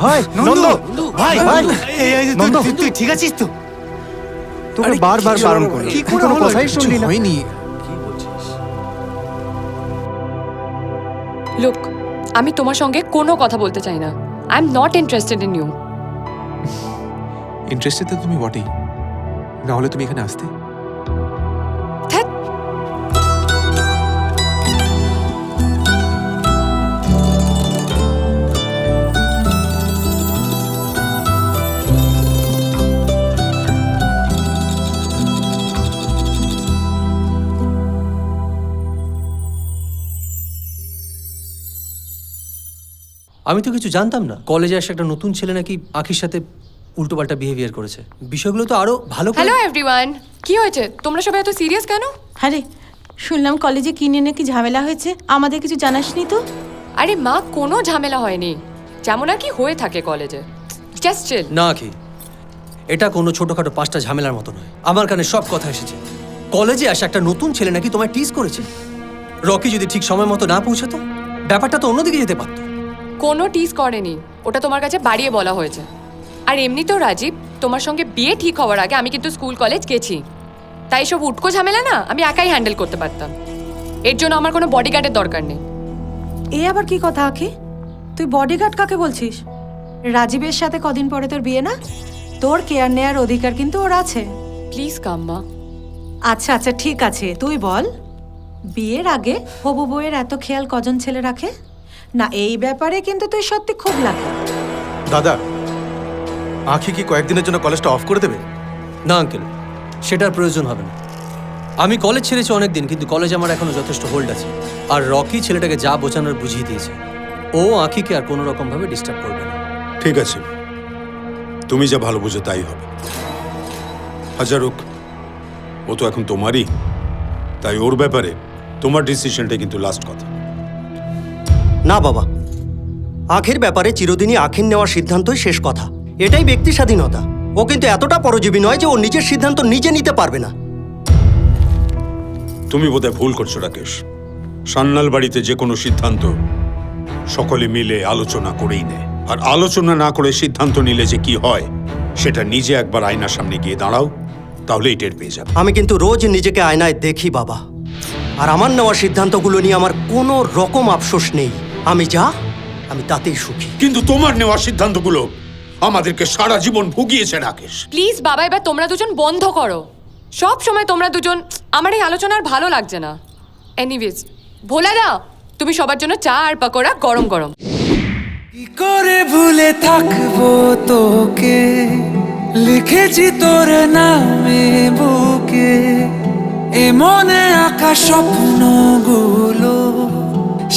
ভাই নন্দ, ভাই ভাই, নন্দ, তুই ঠিক আছিস তো? তোকে আরে, বারবার কি বারণ হলো? করলাম, কি তুই করে কোনো হলো? কথাই কিছু শুনলি না। হয়নি। লুক, আমি তোমার সঙ্গে কোনো কথা বলতে চাই না। I am not interested in you. Interested তো তুমি বটেই, না হলে তুমি এখানে আসতে? ধ্যাৎ, আমি তো কিছু জানতাম না কলেজে আসে একটা নতুন ছেলে নাকি আখির সাথে উল্টোপাল্টা বিহেভিয়ার করেছে। বিষয়গুলো তো আরো ভালো করে। হ্যালো এভরিওয়ান, কি হয়েছে? তোমরা সবাই এত সিরিয়াস কেন? আরে শুনলাম কলেজে কি নিয়ে নাকি ঝামেলা হয়েছে, আমাদের কিছু জানাসনি তো? আরে মা, কোনো ঝামেলা হয়নি, যেমন আর কি হয়ে থাকে কলেজে। Just chill. না আখি, এটা কোনো ছোটখাটো 5টা ঝামেলার মতো নয়। আমার কানে সব কথা এসেছে। কলেজে আসে একটা নতুন ছেলে নাকি তোমায় টিজ করেছে। রকি যদি ঠিক সময় মতো না পৌঁছাতো, ব্যাপারটা তো অন্যদিকে যেতে পারতো। কোনো টিজ করেনি, ওটা তোমার কাছে বাড়িয়ে বলা হয়েছে। আর এমনিতেও রাজীব, তোমার সঙ্গে বিয়ে ঠিক হওয়ার আগে আমি কিন্তু স্কুল কলেজ গেছি, তাই সব উটকো ঝামেলা না আমি একাই হ্যান্ডেল করতে পারতাম। এর জন্য আমার কোনো বডিগার্ডের দরকার নেই। এ আবার কি কথা আখি? তুই বডিগার্ড কাকে বলছিস? রাজীবের সাথে কদিন পরে তোর বিয়ে না, তোর কেয়ার নেয়ার অধিকার কিন্তু ওর আছে। প্লিজ কাম্মা। আচ্ছা আচ্ছা ঠিক আছে, তুই বল, বিয়ের আগে হবু বউয়ের এত খেয়াল কজন ছেলে রাখে না? এই ব্যাপারে কিন্তু তুই সত্যি খুব লাগে। দাদা, আঁখি কি কয়েকদিনের জন্য কলেজটা অফ করে দেবে? না আঙ্কেল, সেটার প্রয়োজন হবে না। আমি কলেজ ছেড়েছি অনেক দিন, কিন্তু কলেজ আমার এখনো যথেষ্ট হোল্ড আছে। আর রকি ছেলেটাকে যা বোঝানোর বুঝিয়ে দিয়েছে, ও আঁখিকে আর কোনো রকম ভাবে ডিস্টার্ব করবে না। ঠিক আছে, তুমি যা ভালো বুঝো তাই হবে। হাজারুক, ও তো এখন তোমারই, তাই ওর ব্যাপারে তোমার ডিসিশনটা কিন্তু লাস্ট কথা। না বাবা, আখির ব্যাপারে চিরদিনই আখির নেওয়ার সিদ্ধান্তই শেষ কথা। এটাই ব্যক্তি স্বাধীনতা। ও কিন্তু এতটা পরজীবী নয় যে ও নিজের সিদ্ধান্ত নিজে নিতে পারবে না। তুমি বোধহয় ভুল করছো রাকেশ। সান্নাল বাড়িতে যে কোনো সিদ্ধান্ত সকলে মিলে আলোচনা করেই নেয়। আর আলোচনা না করে সিদ্ধান্ত নিলে যে কি হয়, সেটা নিজে একবার আয়নার সামনে গিয়ে দাঁড়াও, তাহলেই টের পেয়ে যাবে। আমি কিন্তু রোজ নিজেকে আয়নায় দেখি বাবা, আর আমার নেওয়া সিদ্ধান্তগুলো নিয়ে আমার কোনো রকম আফসোস নেই। আমি তাতেই সুখী। কিন্তু তোমার নেওয়া সিদ্ধান্তগুলো আমাদেরকে সারা জীবন ভুগিয়েছে রাকেশ। প্লিজ বাবা, এবার তোমরা দুজন বন্ধ করো। সব সময় তোমরা দুজন, আমার এই আলোচনা আর ভালো লাগছে না। এনিওয়েজ, ভোলা দা, তুমি সবার জন্য চা আর পকোড়া গরম গরম। কি করে ভুলে থাকবো তোকে, লিখেছি তোর নামে বুকে, এ মনে আঁকা স্বপ্নগুলো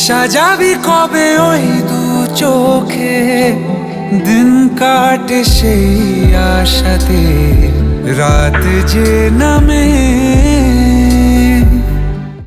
সাজাবি কবে ওই দু চোখে। দিন কাটে সেই আশাতে, রাত যে নামে